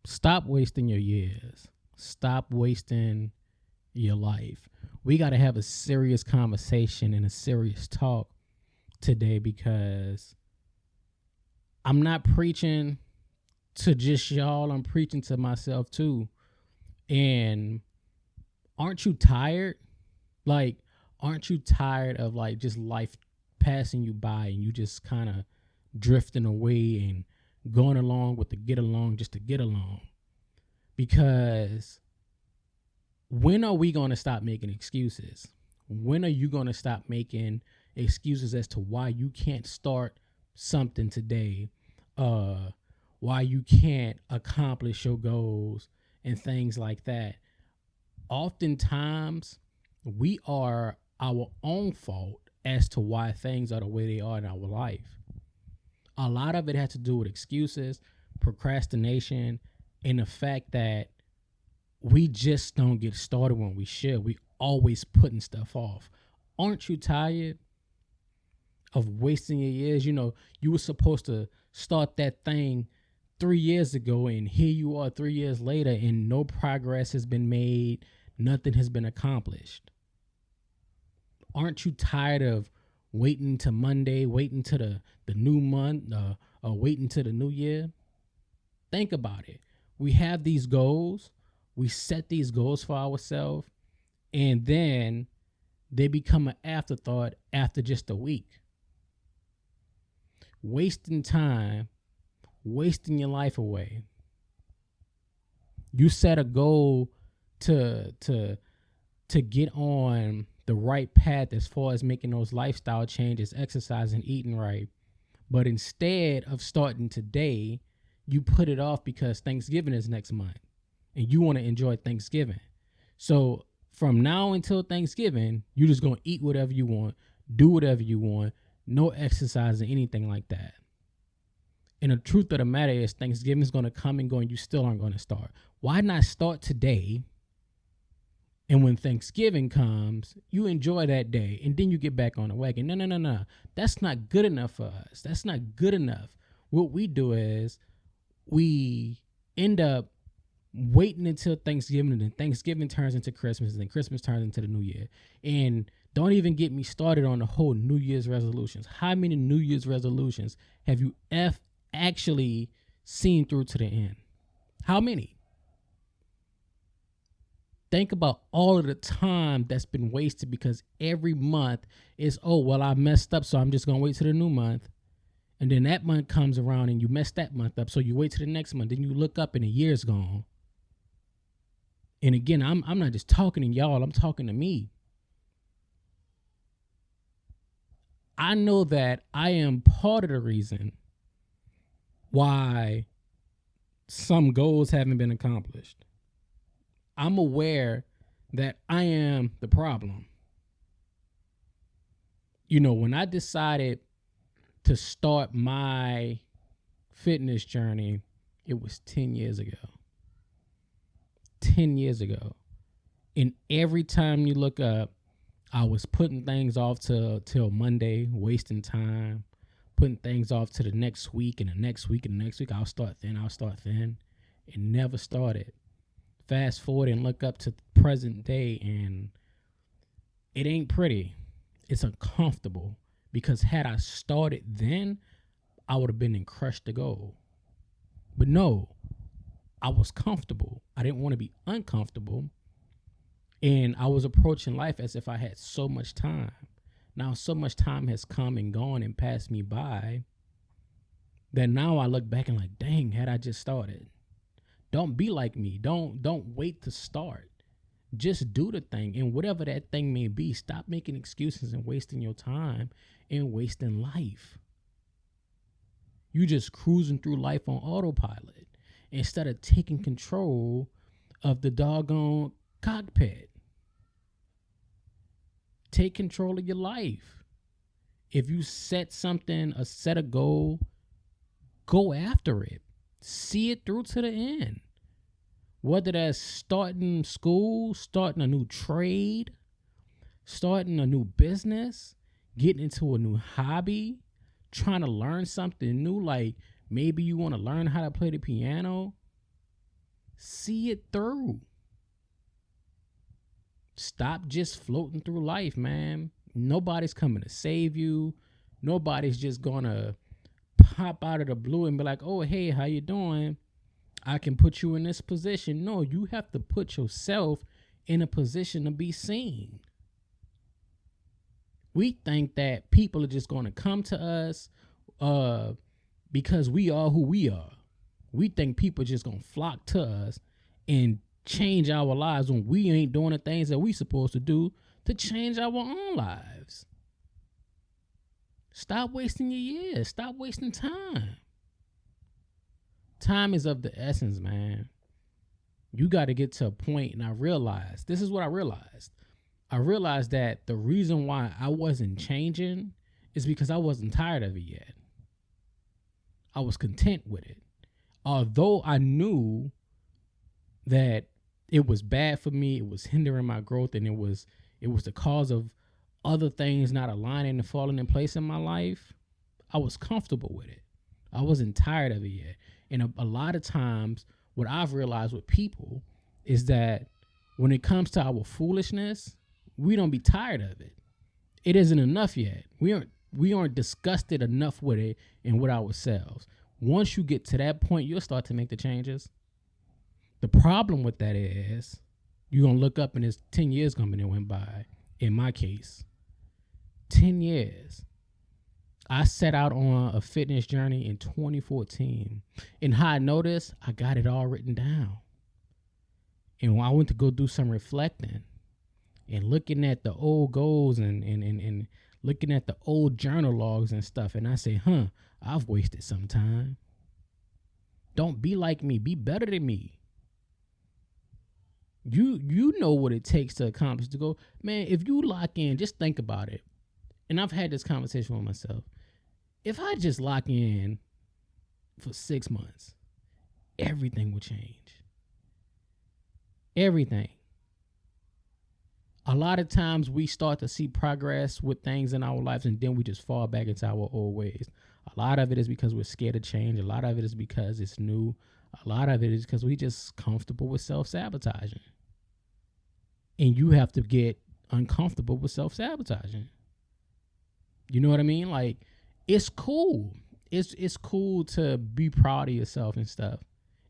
Stop wasting your years. Stop wasting your life. We got to have a serious conversation and a serious talk today, because I'm not preaching to just y'all. I'm preaching to myself too. And aren't you tired? Like, aren't you tired of like just life passing you by and you just kind of drifting away and going along with the get along just to get along? Because when are we going to stop making excuses? When are you going to stop making excuses as to why you can't start something today? Why you can't accomplish your goals and things like that? Oftentimes, we are our own fault as to why things are the way they are in our life. A lot of it has to do with excuses, procrastination, and the fact that we just don't get started when we should. We always putting stuff off. Aren't you tired of wasting your years? You know, you were supposed to start that thing 3 years ago, and here you are 3 years later, and no progress has been made. Nothing has been accomplished. Aren't you tired of waiting to Monday, waiting to the new month, or waiting to the new year? Think about it. We have these goals. We set these goals for ourselves, and then they become an afterthought after just a week. Wasting time, wasting your life away. You set a goal to get on the right path as far as making those lifestyle changes, exercising, eating right. But instead of starting today, you put it off because Thanksgiving is next month and you want to enjoy Thanksgiving. So from now until Thanksgiving, you're just going to eat whatever you want, do whatever you want, no exercise or anything like that. And the truth of the matter is Thanksgiving is going to come and go and you still aren't going to start. Why not start today? And when Thanksgiving comes, you enjoy that day and then you get back on the wagon. No. That's not good enough for us. That's not good enough. What we do is we end up waiting until Thanksgiving, and then Thanksgiving turns into Christmas, and then Christmas turns into the New Year. And don't even get me started on the whole New Year's resolutions. How many New Year's resolutions have you actually seen through to the end? How many? Think about all of the time that's been wasted because every month is, oh, well, I messed up, so I'm just going to wait till the new month. And then that month comes around and you mess that month up, so you wait till the next month. Then you look up and a year's gone. And again, I'm not just talking to y'all, I'm talking to me. I know that I am part of the reason why some goals haven't been accomplished. I'm aware that I am the problem. You know, when I decided to start my fitness journey, it was 10 years ago. 10 years ago. And every time you look up, I was putting things off till Monday, wasting time, putting things off to the next week and the next week and the next week. I'll start then. It never started. Fast forward and look up to the present day, and it ain't pretty. It's uncomfortable, because had I started then, I would have been in crush to go. But no, I was comfortable. I didn't want to be uncomfortable. And I was approaching life as if I had so much time. Now, so much time has come and gone and passed me by that now I look back and like, dang, had I just started. Don't be like me. Don't wait to start. Just do the thing. And whatever that thing may be, stop making excuses and wasting your time and wasting life. You just cruising through life on autopilot instead of taking control of the doggone cockpit. Take control of your life. If you set a goal, go after it. See it through to the end. Whether that's starting school, starting a new trade, starting a new business, getting into a new hobby, trying to learn something new, like maybe you want to learn how to play the piano. See it through. Stop just floating through life, man. Nobody's coming to save you. Nobody's just gonna pop out of the blue and be like, oh, hey, how you doing? I can put you in this position. No, you have to put yourself in a position to be seen. We think that people are just going to come to us because we are who we are. We think people are just going to flock to us and change our lives when we ain't doing the things that we supposed to do to change our own lives. Stop wasting your years. Stop wasting time. Time is of the essence, man. You got to get to a point, and this is what I realized. I realized that the reason why I wasn't changing is because I wasn't tired of it yet. I was content with it. Although I knew that it was bad for me, it was hindering my growth, and it was the cause of other things not aligning and falling in place in my life, I was comfortable with it. I wasn't tired of it yet. And a lot of times, what I've realized with people is that when it comes to our foolishness, we don't be tired of it. It isn't enough yet. We aren't disgusted enough with it and with ourselves. Once you get to that point, you'll start to make the changes. The problem with that is you're going to look up and it's 10 years going to went by. In my case, 10 years. I set out on a fitness journey in 2014. And how I noticed, I got it all written down. And when I went to go do some reflecting and looking at the old goals and looking at the old journal logs and stuff, and I say, I've wasted some time. Don't be like me. Be better than me. You know what it takes to accomplish the goal. Man, if you lock in, just think about it. And I've had this conversation with myself. If I just lock in for 6 months, everything will change. Everything. A lot of times we start to see progress with things in our lives and then we just fall back into our old ways. A lot of it is because we're scared of change. A lot of it is because it's new. A lot of it is because we just comfortable with self-sabotaging. And you have to get uncomfortable with self-sabotaging. You know what I mean? Like, it's cool. It's cool to be proud of yourself and stuff.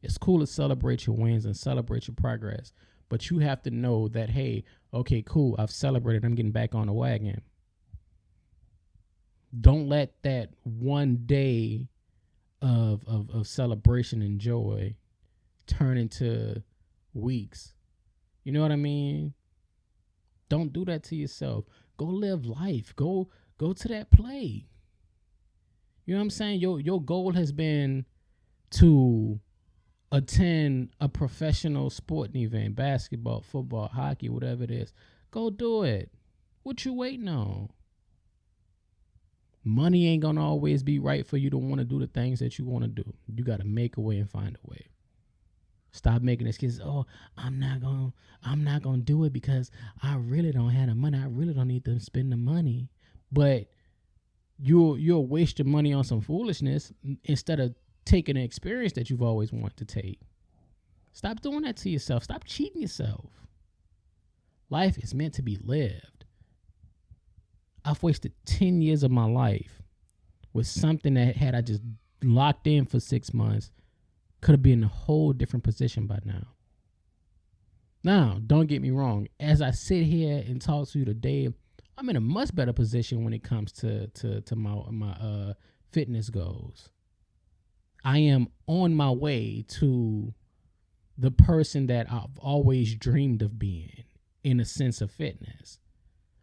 It's cool to celebrate your wins and celebrate your progress. But you have to know that, hey, okay, cool, I've celebrated. I'm getting back on the wagon. Don't let that one day of celebration and joy turn into weeks. You know what I mean? Don't do that to yourself. Go live life. Go to that play. You know what I'm saying? Your goal has been to attend a professional sporting event, basketball, football, hockey, whatever it is. Go do it. What you waiting on? Money ain't gonna always be right for you to want to do the things that you want to do. You got to make a way and find a way. Stop making excuses. Oh, I'm not gonna do it because I really don't have the money. I really don't need to spend the money. But you'll waste your money on some foolishness instead of taking an experience that you've always wanted to take. Stop doing that to yourself. Stop cheating yourself. Life is meant to be lived. I've wasted 10 years of my life with something that had I just locked in for 6 months, could have been in a whole different position by now. Now, don't get me wrong. As I sit here and talk to you today, I'm in a much better position when it comes to my fitness goals. I am on my way to the person that I've always dreamed of being in a sense of fitness.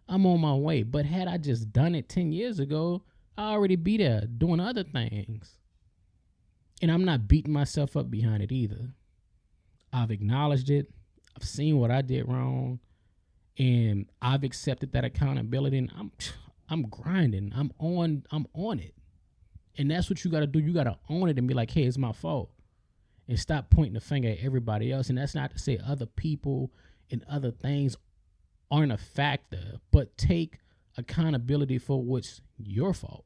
I'm on my way. But had I just done it 10 years ago, I'd already be there doing other things. And I'm not beating myself up behind it either. I've acknowledged it. I've seen what I did wrong. And I've accepted that accountability. And I'm grinding. I'm on it. And that's what you got to do. You got to own it and be like, hey, it's my fault. And stop pointing the finger at everybody else. And that's not to say other people and other things aren't a factor, but take accountability for what's your fault.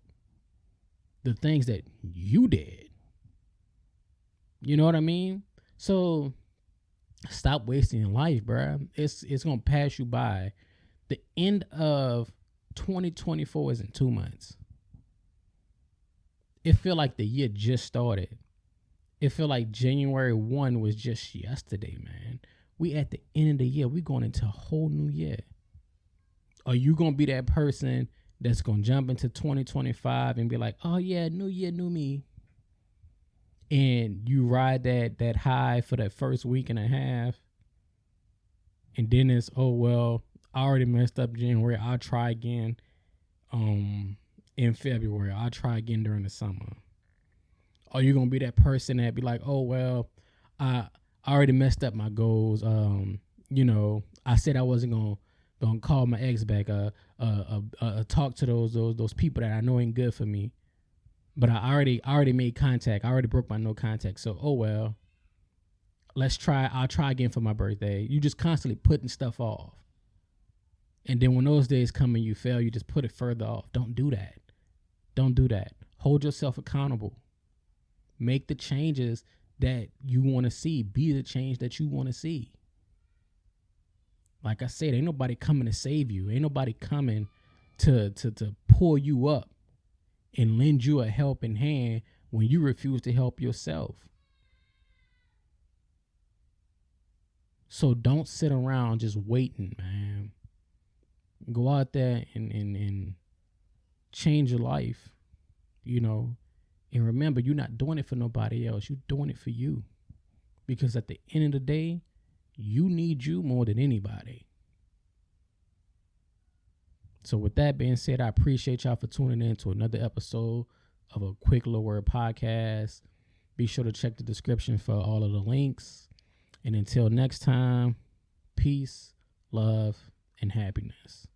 The things that you did. You know what I mean? So Stop wasting your life, bro. It's gonna pass you by. The end of 2024 is in 2 months. It feel like the year just started. It feel like January 1 was just yesterday, man. We at the end of the year. We going into a whole new year. Are you gonna be that person that's gonna jump into 2025 and be like, oh yeah, new year, new me? And you ride that high for that first week and a half, and then it's, oh well, I already messed up January. I'll try again in February. I'll try again during the summer. Are you gonna be that person that be like, oh well, I already messed up my goals. I said I wasn't gonna call my ex back, talk to those people that I know ain't good for me. But I already made contact. I already broke my no contact. So, oh well, I'll try again for my birthday. You just constantly putting stuff off. And then when those days come and you fail, you just put it further off. Don't do that. Don't do that. Hold yourself accountable. Make the changes that you want to see. Be the change that you want to see. Like I said, ain't nobody coming to save you. Ain't nobody coming to pull you up and lend you a helping hand when you refuse to help yourself. So don't sit around just waiting, man. Go out there and change your life, And remember, you're not doing it for nobody else. You're doing it for you. Because at the end of the day, you need you more than anybody. So with that being said, I appreciate y'all for tuning in to another episode of a Quick Little Word podcast. Be sure to check the description for all of the links. And until next time, peace, love, and happiness.